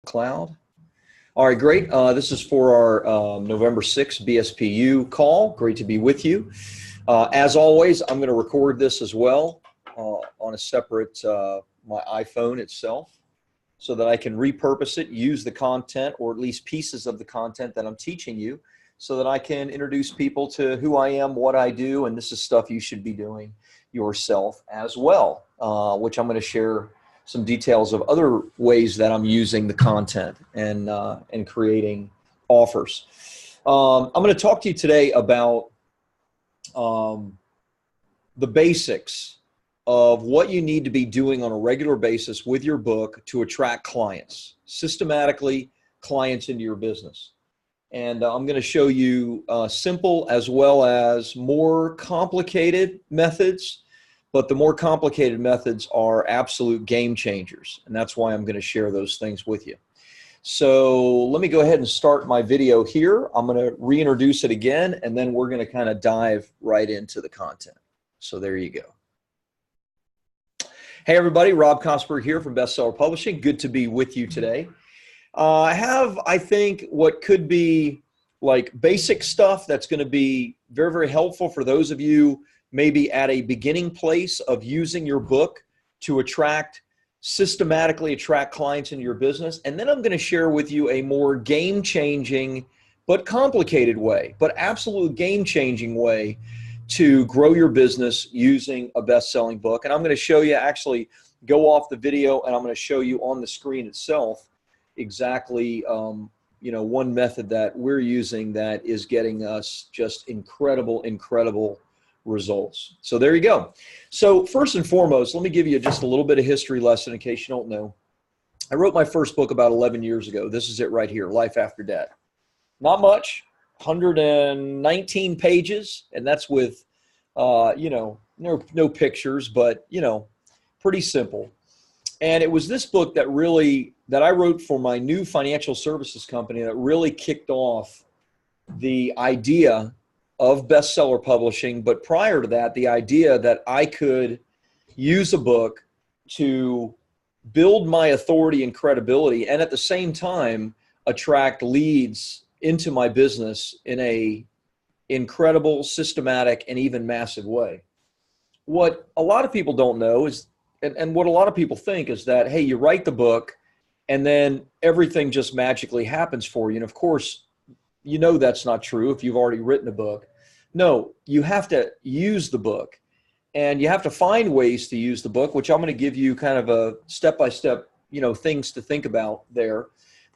Cloud. All right, great. This is for our November 6th BSPU call. Great to be with you. As always, I'm going to record this as well on a separate, my iPhone itself, so that I can repurpose it, use the content, or at least pieces of the content that I'm teaching you, so that I can introduce people to who I am, what I do, and this is stuff you should be doing yourself as well, which I'm going to share some details of other ways that I'm using the content and creating offers. I'm going to talk to you today about the basics of what you need to be doing on a regular basis with your book to attract clients, systematically clients into your business. And I'm going to show you simple as well as more complicated methods. But the more complicated methods are absolute game changers. And that's why I'm going to share those things with you. So let me go ahead and start my video here. I'm going to reintroduce it again, and then we're going to kind of dive right into the content. So there you go. Hey everybody, Rob Kosberg here from Bestseller Publishing. Good to be with you today. I have, I think, what could be like basic stuff that's going to be very, very helpful for those of you maybe at a beginning place of using your book to systematically attract clients into your business. And then I'm going to share with you a more game-changing but complicated way, but absolute game-changing way to grow your business using a best-selling book. And I'm going to show you, actually go off the video, and I'm going to show you on the screen itself exactly one method that we're using that is getting us just incredible results. So there you go. So first and foremost, let me give you just a little bit of history lesson in case you don't know. I wrote my first book about 11 years ago. This is it right here, Life After Debt. Not much, 119 pages, and that's with, no pictures, but, pretty simple. And it was this book that I wrote for my new financial services company that really kicked off the idea of bestseller publishing, but prior to that, the idea that I could use a book to build my authority and credibility, and at the same time attract leads into my business in a incredible, systematic, and even massive way. What a lot of people don't know is, and what a lot of people think is that, hey, you write the book and then everything just magically happens for you. And of course, that's not true if you've already written a book. No, you have to use the book, and you have to find ways to use the book, which I'm going to give you kind of a step-by-step, things to think about there.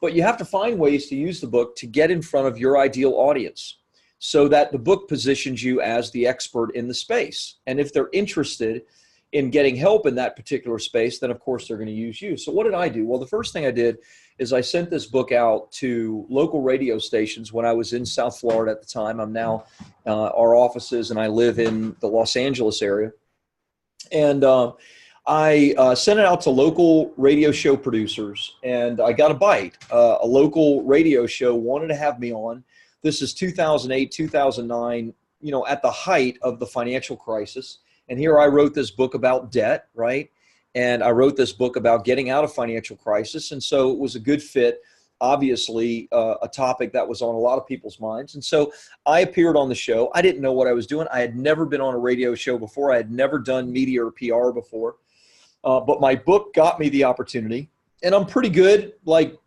But you have to find ways to use the book to get in front of your ideal audience so that the book positions you as the expert in the space. And if they're interested in getting help in that particular space, then of course they're going to use you. So what did I do? Well, the first thing I did is I sent this book out to local radio stations when I was in South Florida at the time. I'm now, our offices, and I live in the Los Angeles area. And I sent it out to local radio show producers, and I got a bite. A local radio show wanted to have me on. This is 2008, 2009, at the height of the financial crisis. And here I wrote this book about debt, right? And I wrote this book about getting out of financial crisis. And so it was a good fit, obviously, a topic that was on a lot of people's minds. And so I appeared on the show. I didn't know what I was doing. I had never been on a radio show before. I had never done media or PR before. But my book got me the opportunity. And I'm pretty good, like,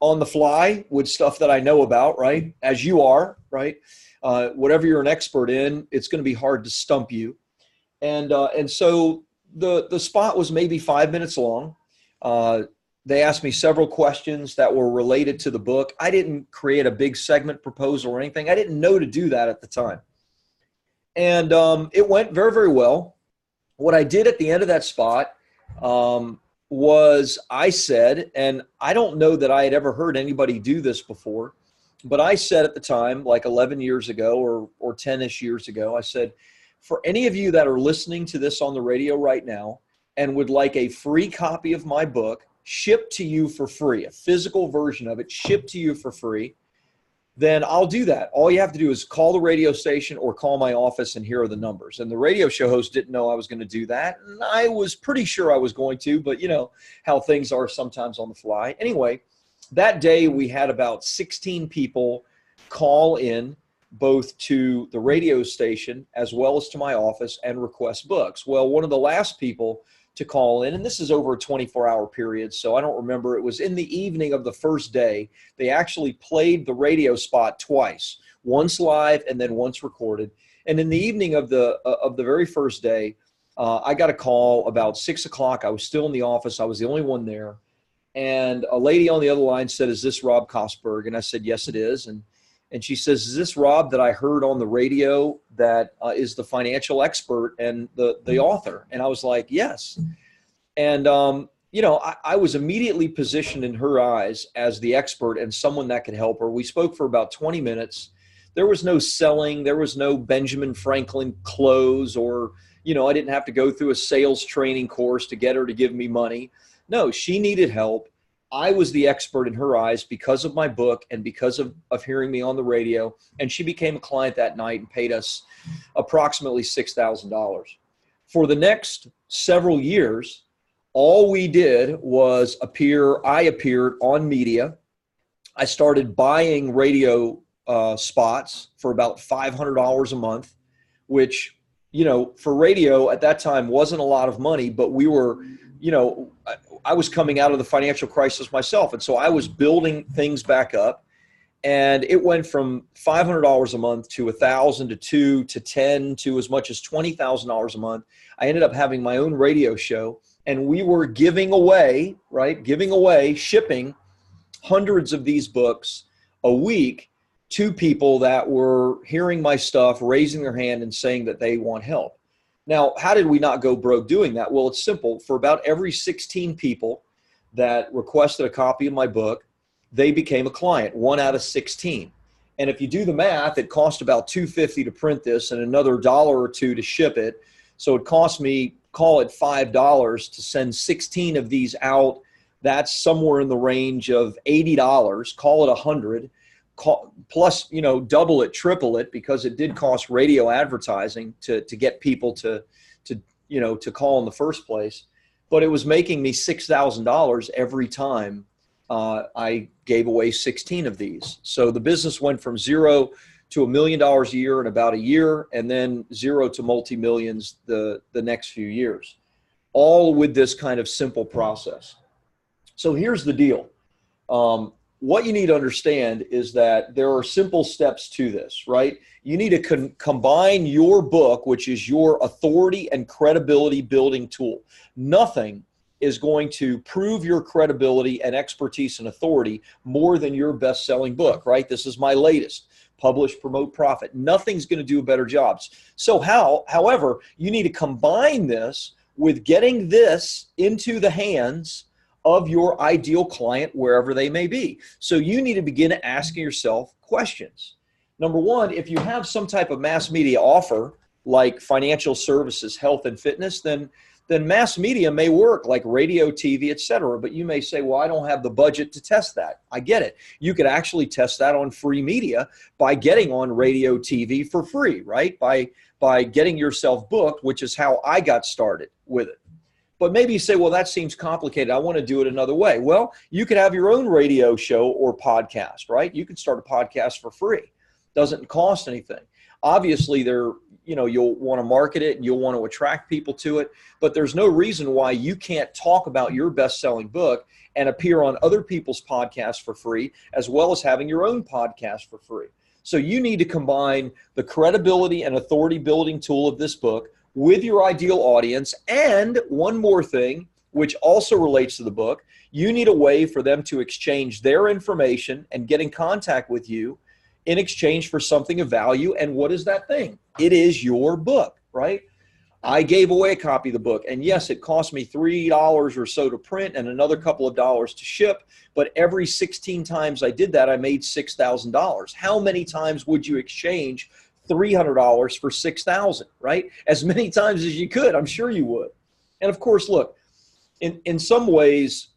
on the fly with stuff that I know about, right? As you are, right? Whatever you're an expert in, it's going to be hard to stump you. And so the spot was maybe 5 minutes long. They asked me several questions that were related to the book. I didn't create a big segment proposal or anything. I didn't know to do that at the time. And it went very, very well. What I did at the end of that spot was I said, and I don't know that I had ever heard anybody do this before, but I said at the time, like 11 years ago or 10-ish years ago, I said, for any of you that are listening to this on the radio right now and would like a free copy of my book shipped to you for free, a physical version of it shipped to you for free, then I'll do that. All you have to do is call the radio station or call my office, and here are the numbers. And the radio show host didn't know I was going to do that. And I was pretty sure I was going to, but you know how things are sometimes on the fly. Anyway, that day we had about 16 people call in, both to the radio station as well as to my office, and request books. Well, one of the last people to call in, and this is over a 24-hour period, so I don't remember, it was in the evening of the first day. They actually played the radio spot twice, once live and then once recorded. And in the evening of the very first day, I got a call about 6 o'clock. I was still in the office. I was the only one there. And a lady on the other line said, "Is this Rob Kosberg?" And I said, "Yes, it is." And she says, "Is this Rob that I heard on the radio that is the financial expert and the author?" And I was like, "Yes." And, I was immediately positioned in her eyes as the expert and someone that could help her. We spoke for about 20 minutes. There was no selling. There was no Benjamin Franklin close, or, I didn't have to go through a sales training course to get her to give me money. No, she needed help. I was the expert in her eyes because of my book and because of hearing me on the radio. And she became a client that night and paid us approximately $6,000. For the next several years, all we did was I appeared on media. I started buying radio spots for about $500 a month, which, for radio at that time wasn't a lot of money, but we were, I was coming out of the financial crisis myself. And so I was building things back up, and it went from $500 a month to $1,000 to $2,000 to $10,000 to as much as $20,000 a month. I ended up having my own radio show, and we were giving away, shipping hundreds of these books a week to people that were hearing my stuff, raising their hand and saying that they want help. Now, how did we not go broke doing that? Well, it's simple. For about every 16 people that requested a copy of my book, they became a client, 1 out of 16. And if you do the math, it cost about $2.50 to print this and another $1 or $2 to ship it. So it cost me, call it $5 to send 16 of these out. That's somewhere in the range of $80, call it $100. Plus, double it, triple it, because it did cost radio advertising to get people to call in the first place. But it was making me $6,000 every time I gave away 16 of these. So the business went from $0 to $1 million a year in about a year, and then $0 to multi-millions the next few years, all with this kind of simple process. So here's the deal. What you need to understand is that there are simple steps to this, right? You need to combine your book, which is your authority and credibility building tool. Nothing is going to prove your credibility and expertise and authority more than your best-selling book, right? This is my latest, Publish, Promote, Profit. Nothing's going to do a better job. So however, you need to combine this with getting this into the hands of your ideal client wherever they may be. So you need to begin asking yourself questions. Number one, if you have some type of mass media offer like financial services, health, and fitness, then mass media may work like radio, TV, etc. But you may say, well, I don't have the budget to test that. I get it. You could actually test that on free media by getting on radio, TV for free, right? By getting yourself booked, which is how I got started with it. But maybe you say, well, that seems complicated. I want to do it another way. Well, you could have your own radio show or podcast, right? You could start a podcast for free. Doesn't cost anything. Obviously, you'll want to market it and you'll want to attract people to it, but there's no reason why you can't talk about your best-selling book and appear on other people's podcasts for free, as well as having your own podcast for free. So you need to combine the credibility and authority building tool of this book with your ideal audience. And one more thing, which also relates to the book, you need a way for them to exchange their information and get in contact with you in exchange for something of value. And what is that thing? It is your book, right? I gave away a copy of the book, and yes, it cost me $3 or so to print and another couple of dollars to ship, but every 16 times I did that, I made $6,000. How many times would you exchange $300 for $6,000, right? As many times as you could, I'm sure you would. And of course, look, in some ways,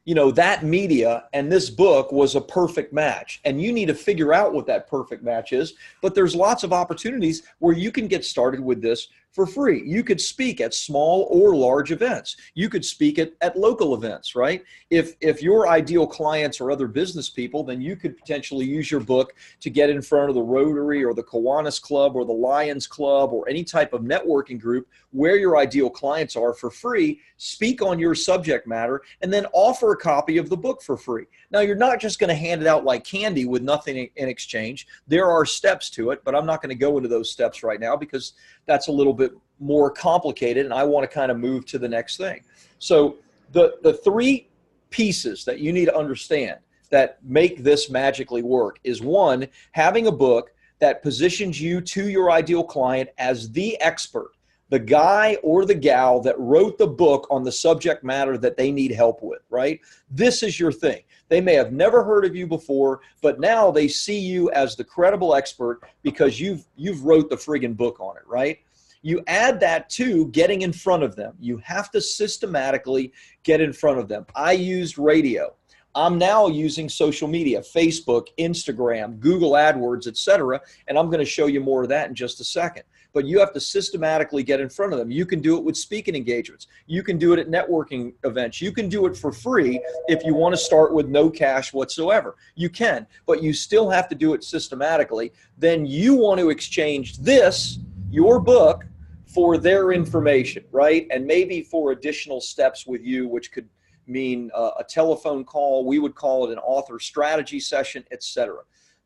that media and this book was a perfect match, and you need to figure out what that perfect match is. But there's lots of opportunities where you can get started with this for free. You could speak at small or large events. You could speak at local events, right? If your ideal clients are other business people, then you could potentially use your book to get in front of the Rotary or the Kiwanis Club or the Lions Club or any type of networking group where your ideal clients are for free, speak on your subject matter, and then offer a copy of the book for free. Now, you're not just going to hand it out like candy with nothing in exchange. There are steps to it, but I'm not going to go into those steps right now because that's a little bit more complicated, and I want to kind of move to the next thing. So the three pieces that you need to understand that make this magically work is, one, having a book that positions you to your ideal client as the expert, the guy or the gal that wrote the book on the subject matter that they need help with, right? This is your thing. They may have never heard of you before, but now they see you as the credible expert because you've wrote the friggin' book on it, right? You add that to getting in front of them. You have to systematically get in front of them. I used radio. I'm now using social media, Facebook, Instagram, Google AdWords, etc. And I'm going to show you more of that in just a second. But you have to systematically get in front of them. You can do it with speaking engagements. You can do it at networking events. You can do it for free if you want to start with no cash whatsoever. You can, but you still have to do it systematically. Then you want to exchange this, your book, for their information, right? And maybe for additional steps with you, which could mean a telephone call. We would call it an author strategy session, etc.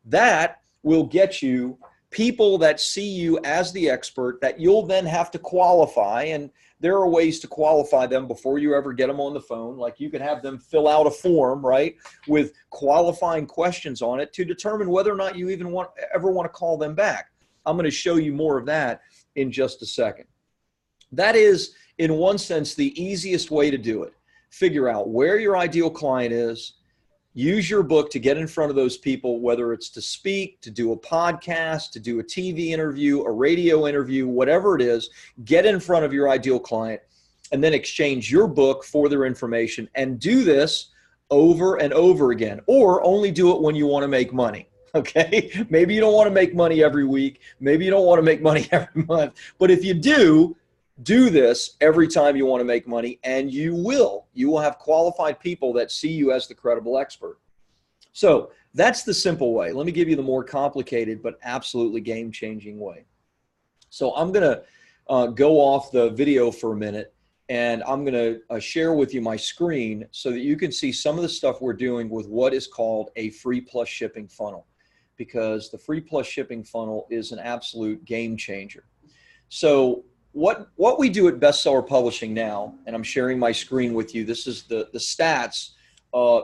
That will get you people that see you as the expert that you'll then have to qualify. And there are ways to qualify them before you ever get them on the phone. Like you can have them fill out a form, right, with qualifying questions on it to determine whether or not you even ever want to call them back. I'm going to show you more of that in just a second. That is, in one sense, the easiest way to do it. Figure out where your ideal client is, use your book to get in front of those people, whether it's to speak, to do a podcast, to do a TV interview, a radio interview, whatever it is, get in front of your ideal client and then exchange your book for their information, and do this over and over again, or only do it when you want to make money. Okay, maybe you don't want to make money every week. Maybe you don't want to make money every month. But if you do this every time you want to make money, and you will have qualified people that see you as the credible expert. So that's the simple way. Let me give you the more complicated but absolutely game-changing way. So I'm going to go off the video for a minute, and I'm going to share with you my screen so that you can see some of the stuff we're doing with what is called a free plus shipping funnel, because the free plus shipping funnel is an absolute game changer. So what we do at Bestseller Publishing now, and I'm sharing my screen with you, this is the stats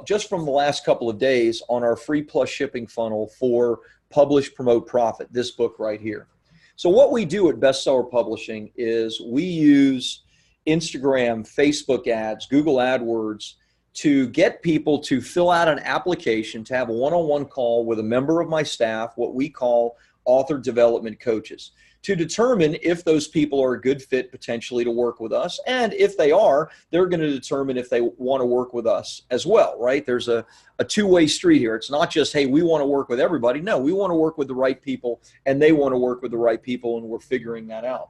just from the last couple of days on our free plus shipping funnel for Publish, Promote, Profit, this book right here. So what we do at Bestseller Publishing is we use Instagram, Facebook ads, Google AdWords to get people to fill out an application to have a one-on-one call with a member of my staff, what we call author development coaches, to determine if those people are a good fit potentially to work with us. And if they are, they're going to determine if they want to work with us as well, right? There's a two-way street here. It's not just, hey, we want to work with everybody. No, we want to work with the right people, and they want to work with the right people, and we're figuring that out.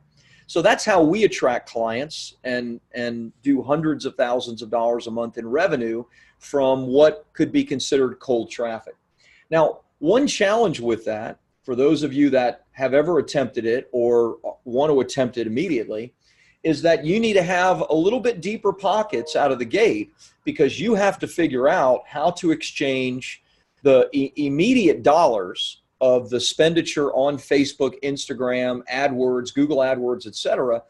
So that's how we attract clients and do hundreds of thousands of dollars a month in revenue from what could be considered cold traffic. Now, one challenge with that, for those of you that have ever attempted it or want to attempt it immediately, is that you need to have a little bit deeper pockets out of the gate, because you have to figure out how to exchange the immediate dollars of the expenditure on Facebook, Instagram, AdWords, Google AdWords, etc.,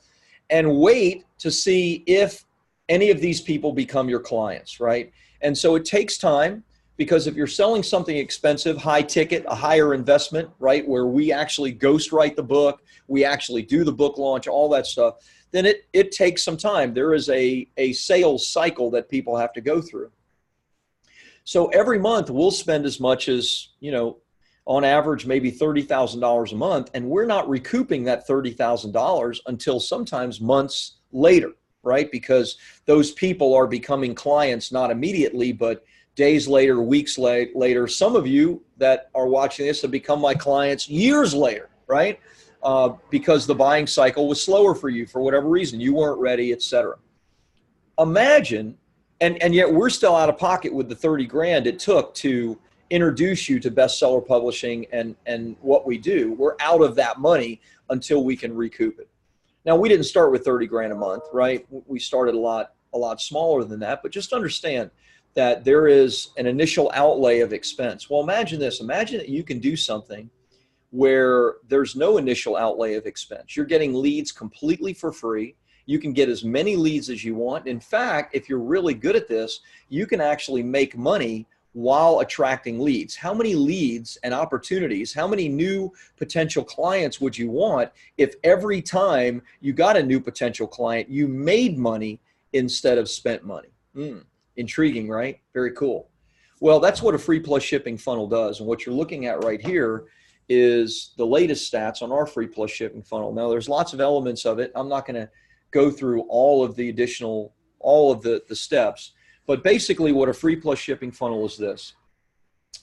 and wait to see if any of these people become your clients, right? And so it takes time, because if you're selling something expensive, high ticket, a higher investment, right, where we actually ghostwrite the book, we actually do the book launch, all that stuff, then it takes some time. There is a sales cycle that people have to go through. So every month we'll spend as much as, on average, maybe $30,000 a month, and we're not recouping that $30,000 until sometimes months later, right? Because those people are becoming clients not immediately, but days later, weeks later. Some of you that are watching this have become my clients years later, right? because the buying cycle was slower for you for whatever reason. You weren't ready, etc. Imagine, and yet we're still out of pocket with the 30 grand it took to introduce you to bestseller publishing and what we do. We're out of that money until we can recoup it. Now, we didn't start with 30 grand a month, right? We started a lot smaller than that, but just understand that there is an initial outlay of expense. Well, imagine this. Imagine that you can do something where there's no initial outlay of expense. You're getting leads completely for free. You can get as many leads as you want. In fact, if you're really good at this, you can actually make money while attracting leads. How many leads and opportunities, how many new potential clients would you want if every time you got a new potential client, you made money instead of spent money? Intriguing, right? Very cool. Well, that's what a free plus shipping funnel does. And what you're looking at right here is the latest stats on our free plus shipping funnel. Now, there's lots of elements of it. I'm not going to go through all of the steps, but basically what a free plus shipping funnel is this.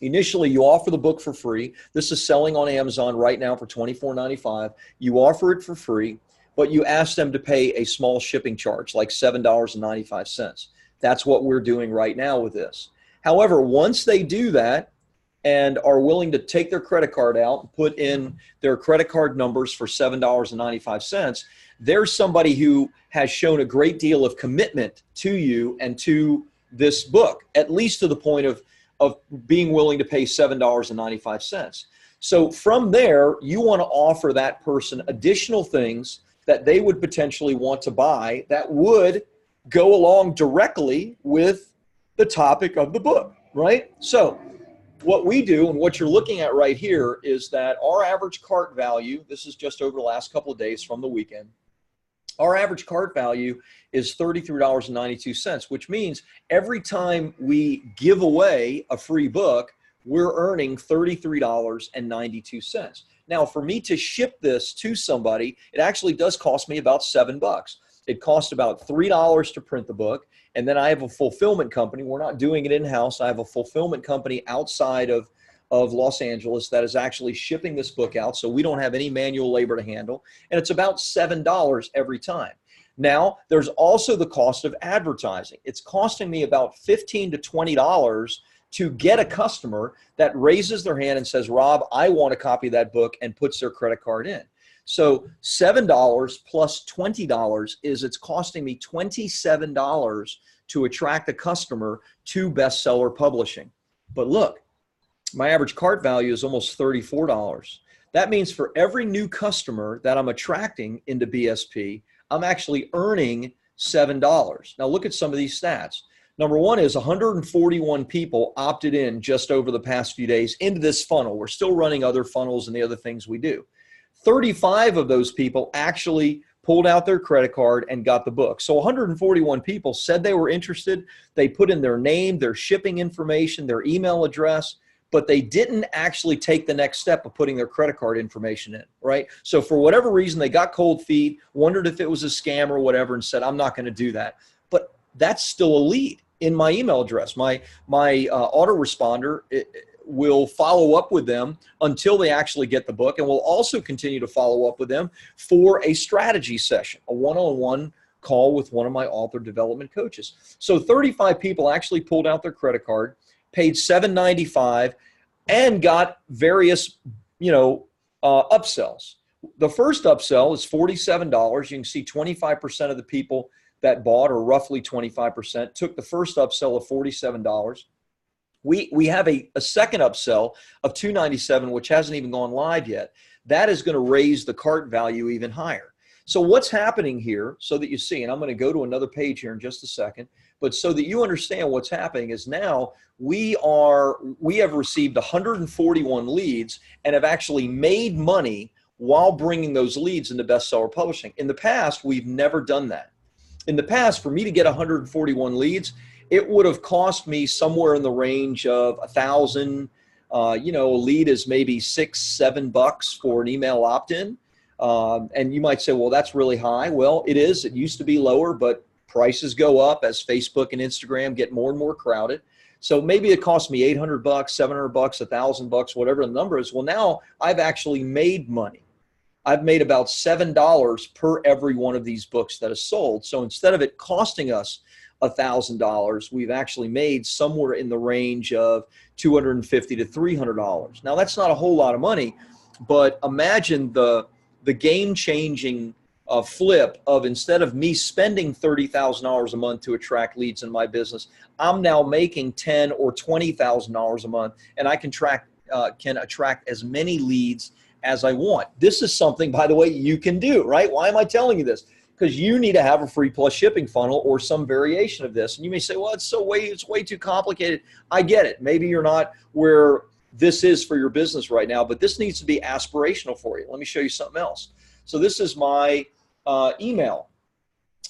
Initially, you offer the book for free. This is selling on Amazon right now for $24.95. You offer it for free, but you ask them to pay a small shipping charge, like $7.95. That's what we're doing right now with this. However, once they do that and are willing to take their credit card out and put in their credit card numbers for $7.95, there's somebody who has shown a great deal of commitment to you and to this book, at least to the point of being willing to pay $7.95. So from there, you want to offer that person additional things that they would potentially want to buy that would go along directly with the topic of the book, right? So what we do and what you're looking at right here is that our average cart value, this is just over the last couple of days from the weekend, our average cart value is $33.92, which means every time we give away a free book, we're earning $33.92. Now, for me to ship this to somebody, it actually does cost me about $7. It costs about $3 to print the book, and then I have a fulfillment company. We're not doing it in-house. I have a fulfillment company outside of Los Angeles that is actually shipping this book out, so we don't have any manual labor to handle, and it's about $7 every time. Now, there's also the cost of advertising. It's costing me about $15 to $20 to get a customer that raises their hand and says, Rob, I want a copy of that book, and puts their credit card in. So $7 plus $20 is it's costing me $27 to attract a customer to bestseller publishing. But look, my average cart value is almost $34. That means for every new customer that I'm attracting into BSP, I'm actually earning $7. Now look at some of these stats. Number one is 141 people opted in just over the past few days into this funnel. We're still running other funnels and the other things we do. 35 of those people actually pulled out their credit card and got the book. So 141 people said they were interested. They put in their name, their shipping information, their email address, but they didn't actually take the next step of putting their credit card information in, right? So for whatever reason, they got cold feet, wondered if it was a scam or whatever, and said, I'm not going to do that. But that's still a lead in my email address. My autoresponder will follow up with them until they actually get the book, and we'll also continue to follow up with them for a strategy session, a one-on-one call with one of my author development coaches. So 35 people actually pulled out their credit card, paid $7.95, and got various, upsells. The first upsell is $47. You can see 25% of the people that bought, or roughly 25%, took the first upsell of $47. We have a second upsell of $297, which hasn't even gone live yet. That is going to raise the cart value even higher. So what's happening here, so that you see, and I'm going to go to another page here in just a second, but so that you understand what's happening is now we have received 141 leads and have actually made money while bringing those leads into bestseller publishing. In the past, we've never done that. In the past, for me to get 141 leads, it would have cost me somewhere in the range of $1,000. A lead is maybe $6-7 for an email opt-in. And you might say, well, that's really high. Well, it is. It used to be lower, but prices go up as Facebook and Instagram get more and more crowded. So maybe it cost me $800, $700, $1,000, whatever the number is. Well, now I've actually made money. I've made about $7 per every one of these books that is sold. So instead of it costing us $1,000, we've actually made somewhere in the range of $250 to $300. Now that's not a whole lot of money, but imagine the game-changing flip of, instead of me spending $30,000 a month to attract leads in my business, I'm now making $10,000 or $20,000 a month, and I can attract as many leads as I want. This is something, by the way, you can do, right? Why am I telling you this? Because you need to have a free plus shipping funnel or some variation of this. And you may say, well, it's way too complicated. I get it. Maybe you're not where this is for your business right now, but this needs to be aspirational for you. Let me show you something else. So this is my email,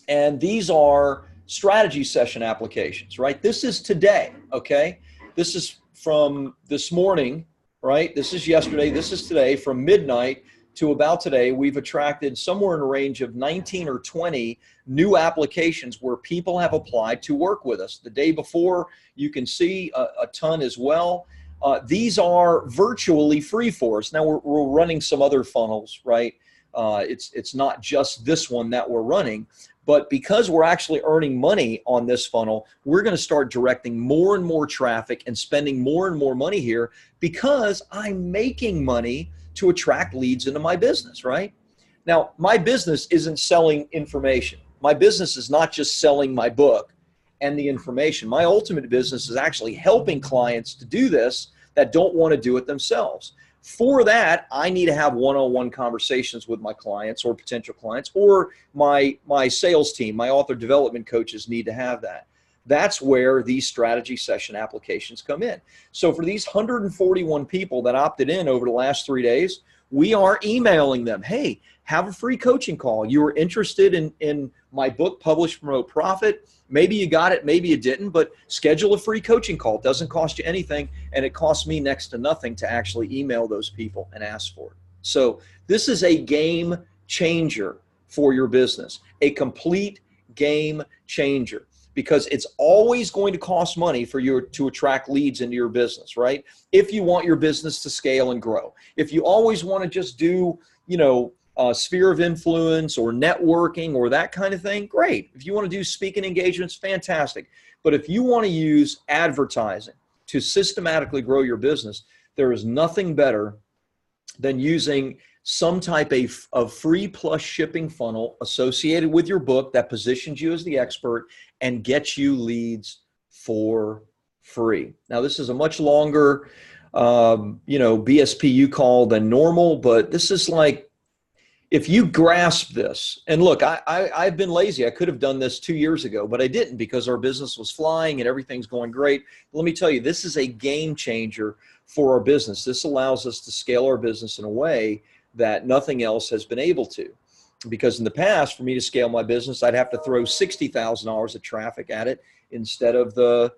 and these are strategy session applications, right? This is today, okay? This is from this morning, right? This is yesterday, this is today. From midnight to about today, we've attracted somewhere in a range of 19 or 20 new applications where people have applied to work with us. The day before, you can see a ton as well. These are virtually free for us. Now we're running some other funnels, right? It's not just this one that we're running, but because we're actually earning money on this funnel, we're going to start directing more and more traffic and spending more and more money here, because I'm making money to attract leads into my business, right? Now, my business isn't selling information. My business is not just selling my book and the information. My ultimate business is actually helping clients to do this that don't want to do it themselves. For that, I need to have one-on-one conversations with my clients or potential clients, or my sales team, my author development coaches need to have that. That's where these strategy session applications come in. So for these 141 people that opted in over the last 3 days, we are emailing them, hey, have a free coaching call. You were interested in my book, Publish, Promote, Profit. Maybe you got it, maybe you didn't, but schedule a free coaching call. It doesn't cost you anything, and it costs me next to nothing to actually email those people and ask for it. So this is a game changer for your business, a complete game changer, because it's always going to cost money for you to attract leads into your business, right? If you want your business to scale and grow. If you always want to just do, sphere of influence or networking or that kind of thing, great. If you want to do speaking engagements, fantastic. But if you want to use advertising to systematically grow your business, there is nothing better than using some type of free plus shipping funnel associated with your book that positions you as the expert and gets you leads for free. Now, this is a much longer, BSPU call than normal, but this is like, if you grasp this, and look, I've been lazy. I could have done this 2 years ago, but I didn't, because our business was flying and everything's going great. But let me tell you, this is a game changer for our business. This allows us to scale our business in a way that nothing else has been able to. Because in the past, for me to scale my business, I'd have to throw $60,000 of traffic at it instead of the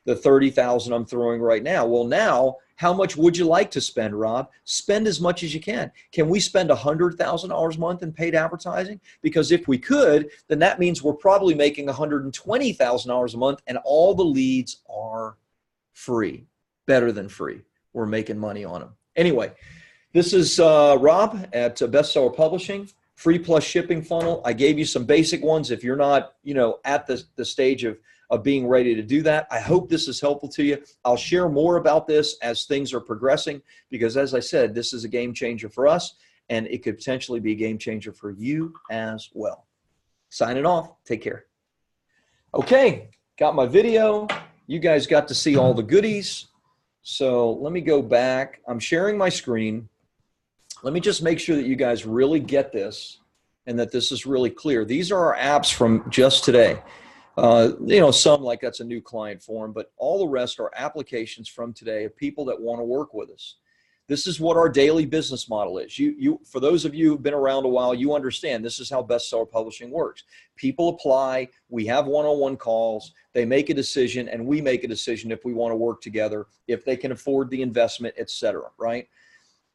$30,000 I'm throwing right now. Well, now, how much would you like to spend, Rob? Spend as much as you can. Can we spend $100,000 a month in paid advertising? Because if we could, then that means we're probably making $120,000 a month, and all the leads are free, better than free. We're making money on them. Anyway, this is Rob at Bestseller Publishing. Free plus shipping funnel. I gave you some basic ones. If you're not, at the stage of being ready to do that, I hope this is helpful to you. I'll share more about this as things are progressing, because as I said, this is a game changer for us, and it could potentially be a game changer for you as well. Signing off. Take care. Okay, got my video. You guys got to see all the goodies. So let me go back. I'm sharing my screen. Let me just make sure that you guys really get this and that this is really clear. These are our apps from just today. Some like that's a new client form, but all the rest are applications from today of people that want to work with us. This is what our daily business model is. For those of you who've been around a while, you understand this is how Bestseller Publishing works. People apply, we have one-on-one calls, they make a decision, and we make a decision if we want to work together, if they can afford the investment, etc., right?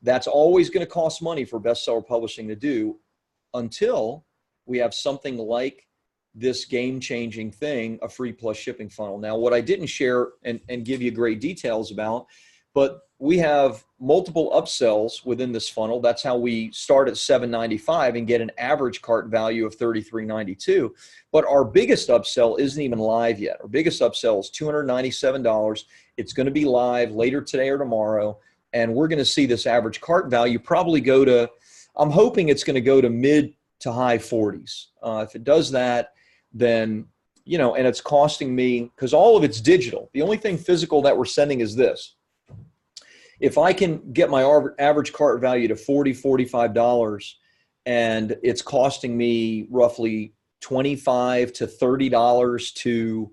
That's always going to cost money for Bestseller Publishing to do, until we have something like this game-changing thing, a free plus shipping funnel. Now, what I didn't share and give you great details about, but we have multiple upsells within this funnel. That's how we start at $7.95 and get an average cart value of $33.92. But our biggest upsell isn't even live yet. Our biggest upsell is $297. It's going to be live later today or tomorrow. And we're going to see this average cart value probably go to, I'm hoping it's going to go to mid to high 40s. If it does that, then, you know, and it's costing me, because all of it's digital. The only thing physical that we're sending is this. If I can get my average cart value to $40, $45, and it's costing me roughly $25 to $30 to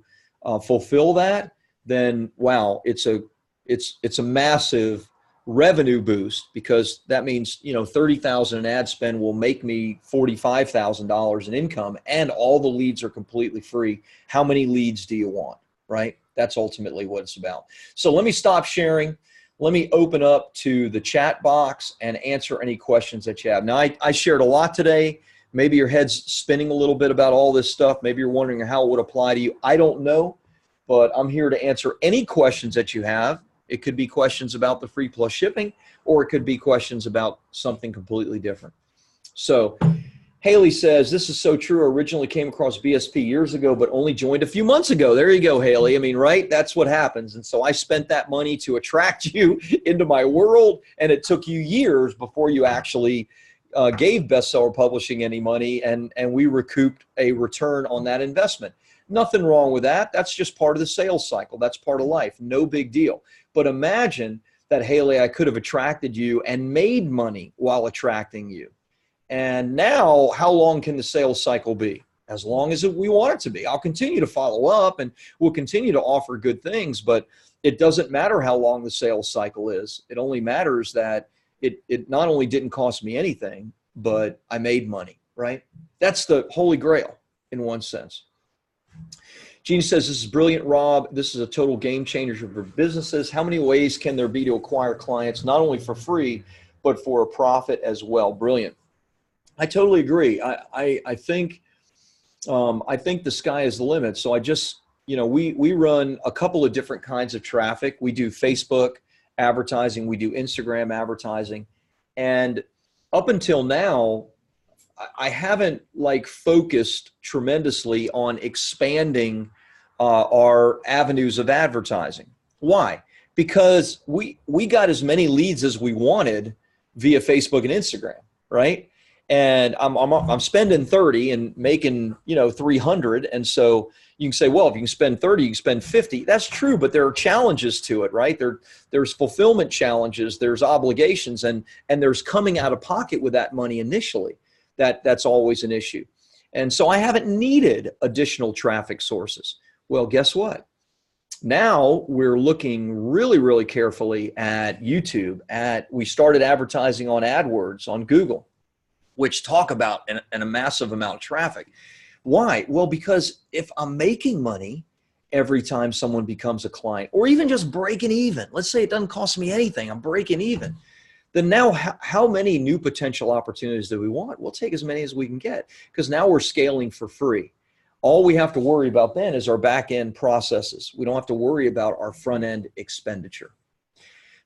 fulfill that, then wow, it's a massive revenue boost, because that means, you know, $30,000 in ad spend will make me $45,000 in income, and all the leads are completely free. How many leads do you want, right? That's ultimately what it's about. So let me stop sharing. Let me open up to the chat box and answer any questions that you have. Now, I shared a lot today. Maybe your head's spinning a little bit about all this stuff. Maybe you're wondering how it would apply to you. I don't know, but I'm here to answer any questions that you have. It could be questions about the free plus shipping, or it could be questions about something completely different. So Haley says, this is so true. I originally came across BSP years ago, but only joined a few months ago. There you go, Haley. I mean, right? That's what happens. And so I spent that money to attract you into my world, and it took you years before you actually gave Bestseller Publishing any money, and we recouped a return on that investment. Nothing wrong with that. That's just part of the sales cycle. That's part of life. No big deal. But imagine that, Haley, I could have attracted you and made money while attracting you. And now, how long can the sales cycle be? As long as we want it to be. I'll continue to follow up, and we'll continue to offer good things, but it doesn't matter how long the sales cycle is. It only matters that it not only didn't cost me anything, but I made money, right? That's the holy grail in one sense. Gene says, this is brilliant, Rob. This is a total game changer for businesses. How many ways can there be to acquire clients, not only for free, but for a profit as well? Brilliant. I totally agree. I think the sky is the limit. So I just, you know, we run a couple of different kinds of traffic. We do Facebook advertising. We do Instagram advertising. And up until now, I haven't focused tremendously on expanding our avenues of advertising. Why? Because we got as many leads as we wanted via Facebook and Instagram, right? And I'm spending 30 and making, you know, 300. And so you can say, well, if you can spend 30, you can spend 50. That's true, but there are challenges to it, right? There's fulfillment challenges, there's obligations, and there's coming out of pocket with that money initially. That's always an issue. And so I haven't needed additional traffic sources. Well, guess what? Now we're looking really, really carefully at YouTube. We started advertising on AdWords on Google, which talk about a massive amount of traffic. Why? Well, because if I'm making money every time someone becomes a client, or even just breaking even, let's say it doesn't cost me anything, I'm breaking even, then now how many new potential opportunities do we want? We'll take as many as we can get, because now we're scaling for free. All we have to worry about then is our back-end processes. We don't have to worry about our front-end expenditure.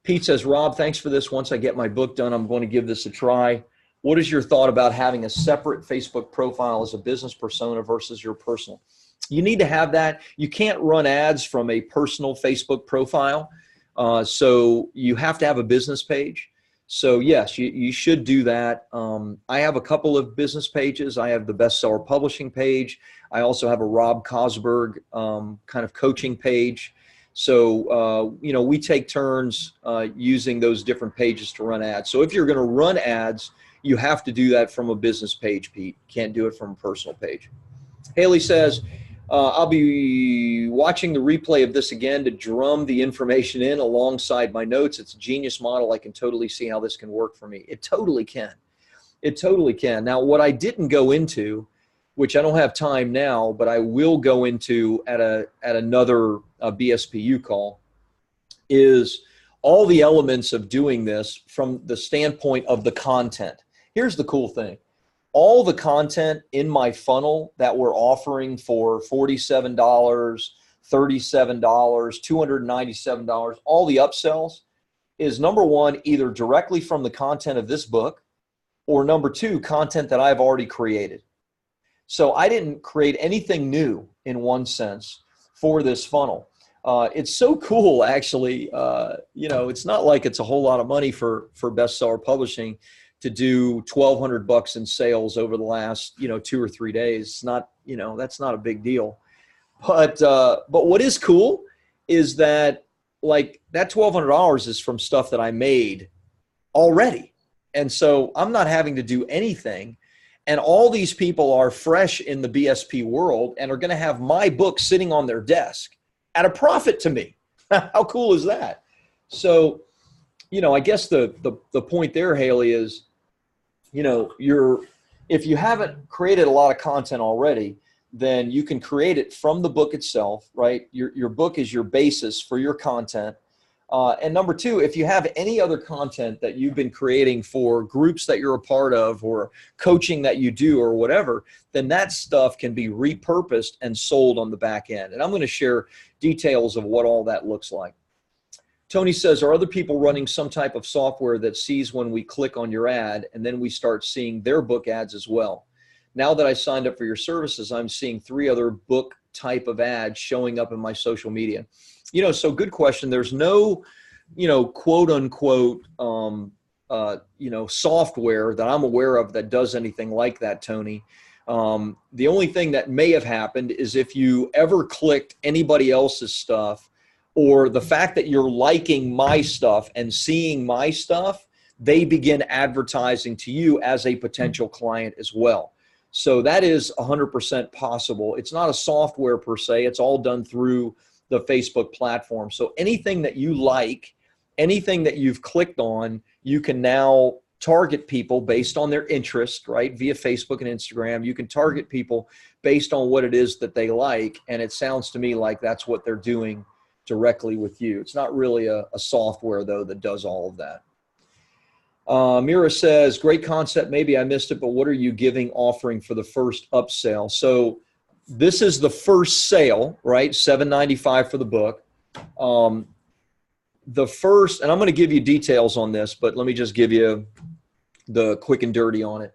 Pete says, Rob, thanks for this. Once I get my book done, I'm going to give this a try. What is your thought about having a separate Facebook profile as a business persona versus your personal? You need to have that. You can't run ads from a personal Facebook profile. So you have to have a business page. So yes, you should do that. I have a couple of business pages. I have the Bestseller Publishing page. I also have a Rob Cosberg kind of coaching page. So, you know, we take turns using those different pages to run ads. So if you're going to run ads, you have to do that from a business page, Pete. Can't do it from a personal page. Haley says, I'll be watching the replay of this again to drum the information in alongside my notes. It's a genius model. I can totally see how this can work for me. It totally can. It totally can. Now, what I didn't go into, which I don't have time now, but I will go into at another BSPU call, is all the elements of doing this from the standpoint of the content. Here's the cool thing. All the content in my funnel that we're offering for $47, $37, $297, all the upsells, is number one, either directly from the content of this book, or number two, content that I've already created. So I didn't create anything new in one sense for this funnel. It's so cool, actually. It's not like it's a whole lot of money for bestseller publishing to do $1,200 in sales over the last, 2 or 3 days. It's not, that's not a big deal. But what is cool is that, like, that $1,200 is from stuff that I made already. And so I'm not having to do anything. And all these people are fresh in the BSP world and are going to have my book sitting on their desk at a profit to me. How cool is that? So, I guess the point there, Haley, is, if you haven't created a lot of content already, then you can create it from the book itself, right? Your book is your basis for your content. And number two, if you have any other content that you've been creating for groups that you're a part of or coaching that you do or whatever, then that stuff can be repurposed and sold on the back end. And I'm going to share details of what all that looks like. Tony says, are other people running some type of software that sees when we click on your ad and then we start seeing their book ads as well? Now that I signed up for your services, I'm seeing 3 other book type of ads showing up in my social media. So good question. There's no, quote unquote, software that I'm aware of that does anything like that, Tony. The only thing that may have happened is if you ever clicked anybody else's stuff, or the fact that you're liking my stuff and seeing my stuff, they begin advertising to you as a potential client as well. So that is 100% possible. It's not a software per se. It's all done through the Facebook platform. So anything that you like, anything that you've clicked on, you can now target people based on their interest, right? Via Facebook and Instagram. You can target people based on what it is that they like. And it sounds to me like that's what they're doing directly with you. It's not really a software, though, that does all of that. Mira says, great concept. Maybe I missed it, but what are you offering for the first upsell? So this is the first sale, right? $7.95 for the book. The first, and I'm going to give you details on this, but let me just give you the quick and dirty on it.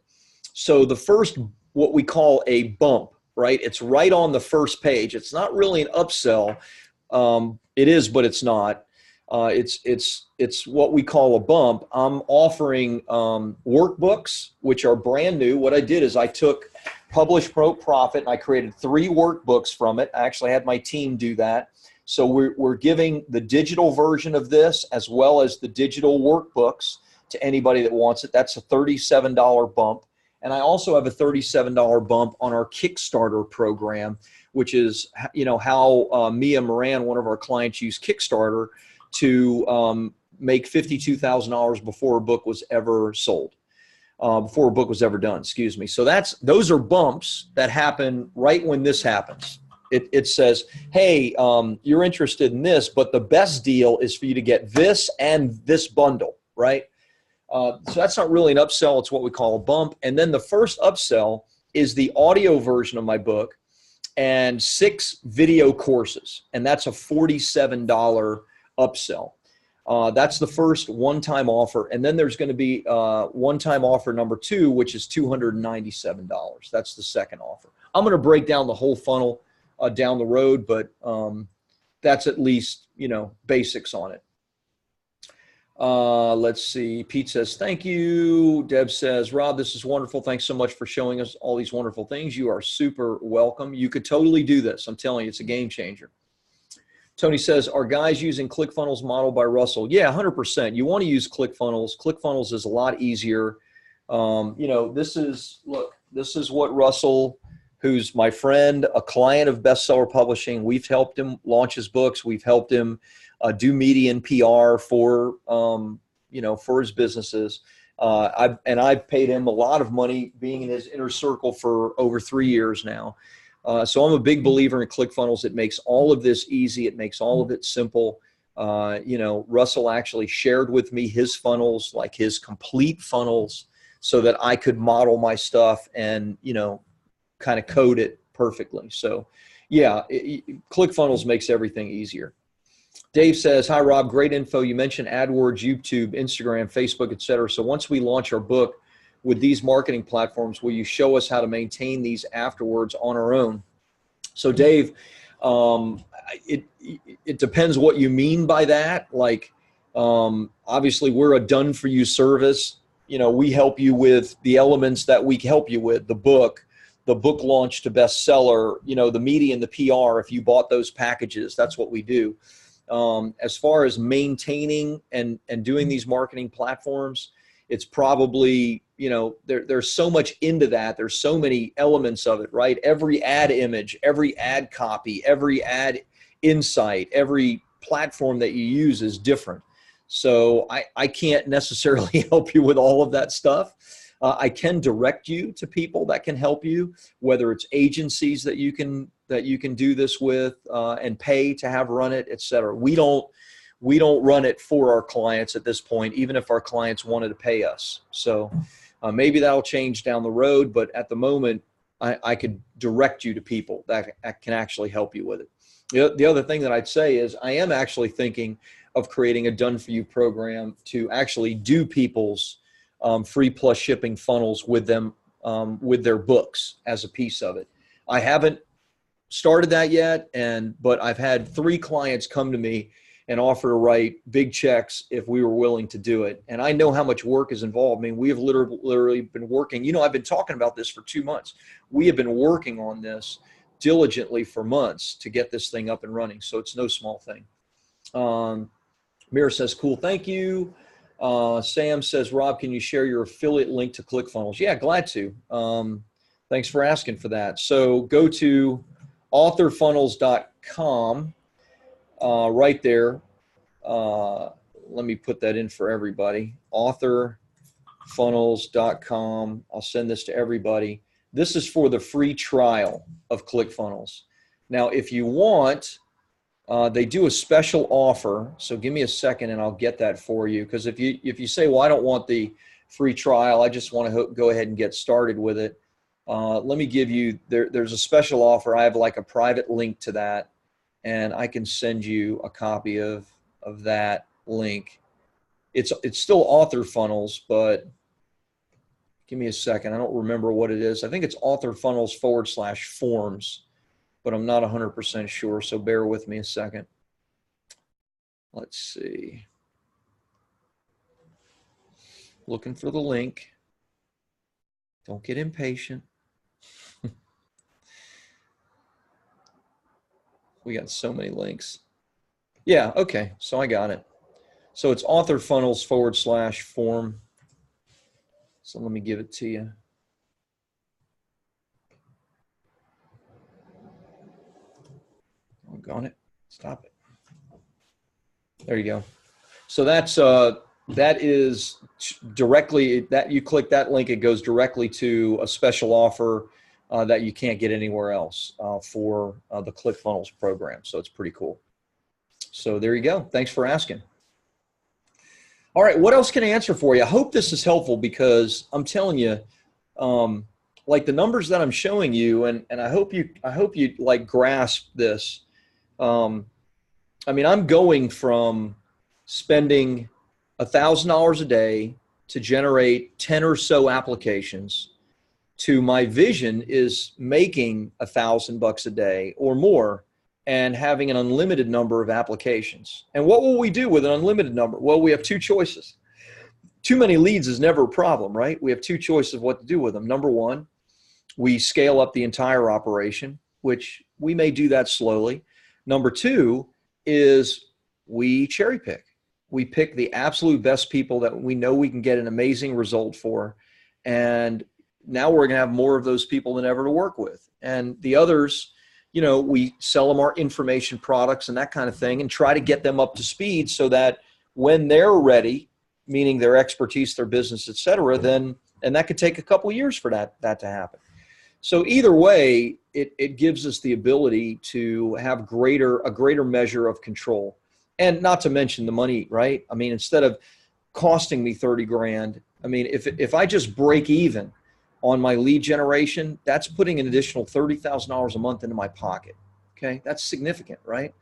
So the first, what we call a bump, right? It's right on the first page. It's not really an upsell. It is, but it's not. It's what we call a bump. I'm offering workbooks, which are brand new. What I did is I took Publish, Promote, Profit, and I created 3 workbooks from it. I actually had my team do that. So we're giving the digital version of this as well as the digital workbooks to anybody that wants it. That's a $37 bump. And I also have a $37 bump on our Kickstarter program, which is, how Mia Moran, one of our clients, used Kickstarter to make $52,000 before a book was ever sold, before a book was ever done, excuse me. So those are bumps that happen right when this happens. It says, hey, you're interested in this, but the best deal is for you to get this and this bundle, right? So that's not really an upsell. It's what we call a bump. And then the first upsell is the audio version of my book and 6 video courses. And that's a $47 upsell. That's the first one-time offer. And then there's going to be one-time offer number 2, which is $297. That's the second offer. I'm going to break down the whole funnel down the road, but that's at least, basics on it. Let's see. Pete says, thank you. Deb says, Rob, this is wonderful. Thanks so much for showing us all these wonderful things. You are super welcome. You could totally do this. I'm telling you, it's a game changer. Tony says, are guys using ClickFunnels model by Russell? Yeah, 100%. You want to use ClickFunnels. ClickFunnels is a lot easier. This is what Russell, who's my friend, a client of Bestseller Publishing, we've helped him launch his books. We've helped him do media and PR for his businesses. I've paid him a lot of money being in his inner circle for over 3 years now. So I'm a big believer in ClickFunnels. It makes all of this easy. It makes all of it simple. Russell actually shared with me his funnels, like his complete funnels, so that I could model my stuff and, kind of code it perfectly. So yeah, ClickFunnels makes everything easier. Dave says, hi, Rob, great info. You mentioned AdWords, YouTube, Instagram, Facebook, et cetera. So once we launch our book with these marketing platforms, will you show us how to maintain these afterwards on our own? So Dave, it depends what you mean by that. Like, obviously we're a done for you service. We help you with the elements that we help you with, the book launch to bestseller, the media and the PR. If you bought those packages, that's what we do. As far as maintaining and doing these marketing platforms, it's probably, there's so much into that. There's so many elements of it, right? Every ad image, every ad copy, every ad insight, every platform that you use is different. So I can't necessarily help you with all of that stuff. I can direct you to people that can help you, whether it's agencies that you can do this with and pay to have run it, et cetera. We don't run it for our clients at this point, even if our clients wanted to pay us. So maybe that'll change down the road, but at the moment, I could direct you to people that can actually help you with it. The other thing that I'd say is I am actually thinking of creating a done-for-you program to actually do people's free plus shipping funnels with them, with their books as a piece of it. I haven't started that yet, but I've had 3 clients come to me and offer to write big checks if we were willing to do it. And I know how much work is involved. I mean, we have literally been working, I've been talking about this for 2 months. We have been working on this diligently for months to get this thing up and running. So it's no small thing. Mira says, cool, thank you. Sam says, Rob, can you share your affiliate link to ClickFunnels? Yeah, glad to. Thanks for asking for that. So go to authorfunnels.com right there. Let me put that in for everybody. authorfunnels.com. I'll send this to everybody. This is for the free trial of ClickFunnels. Now, if you want, they do a special offer. So give me a second and I'll get that for you. Because if you say, well, I don't want the free trial, I just want to go ahead and get started with it. Let me give you, there's a special offer. I have like a private link to that, and I can send you a copy of that link. It's still Author Funnels, but give me a second. I don't remember what it is. I think it's Author Funnels /forms, but I'm not 100% sure. So bear with me a second. Let's see. Looking for the link. Don't get impatient. We got so many links. Yeah, okay, so I got it. So it's Author Funnels /form. So let me give it to you. Doggone it. Stop it. There you go. So that is directly, that you click that link, it goes directly to a special offer that you can't get anywhere else for the ClickFunnels program. So it's pretty cool. So there you go. Thanks for asking. All right, what else can I answer for you? I hope this is helpful, because I'm telling you, like the numbers that I'm showing you, and I hope you like grasp this. I mean, I'm going from spending $1,000 a day to generate 10 or so applications to my vision is making $1,000 a day or more and having an unlimited number of applications. And what will we do with an unlimited number? Well, we have 2 choices. Too many leads is never a problem, right? We have 2 choices of what to do with them. Number 1, we scale up the entire operation, which we may do that slowly. Number 2 is we cherry pick. We pick the absolute best people that we know we can get an amazing result for. And now we're going to have more of those people than ever to work with. And the others, we sell them our information products and that kind of thing, and try to get them up to speed so that when they're ready, meaning their expertise, their business, et cetera, and that could take a couple of years for that to happen. So either way, it gives us the ability to have a greater measure of control. And not to mention the money, right? I mean, instead of costing me 30 grand, I mean, if I just break even on my lead generation, that's putting an additional $30,000 a month into my pocket. Okay, that's significant, right?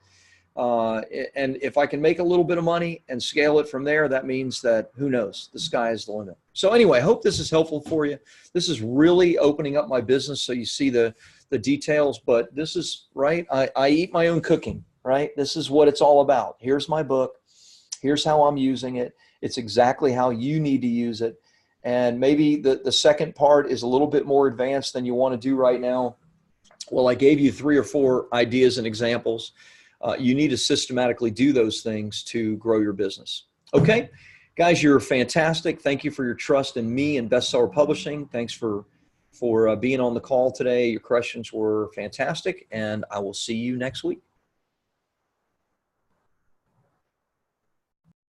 And if I can make a little bit of money and scale it from there, that means that, who knows, the sky is the limit. So anyway, I hope this is helpful for you. This is really opening up my business so you see the details, but this is, right, I eat my own cooking, right? This is what it's all about. Here's my book. Here's how I'm using it. It's exactly how you need to use it. And maybe the second part is a little bit more advanced than you want to do right now. Well, I gave you 3 or 4 ideas and examples. You need to systematically do those things to grow your business. Okay, guys, you're fantastic. Thank you for your trust in me and Bestseller Publishing. Thanks for being on the call today. Your questions were fantastic, and I will see you next week.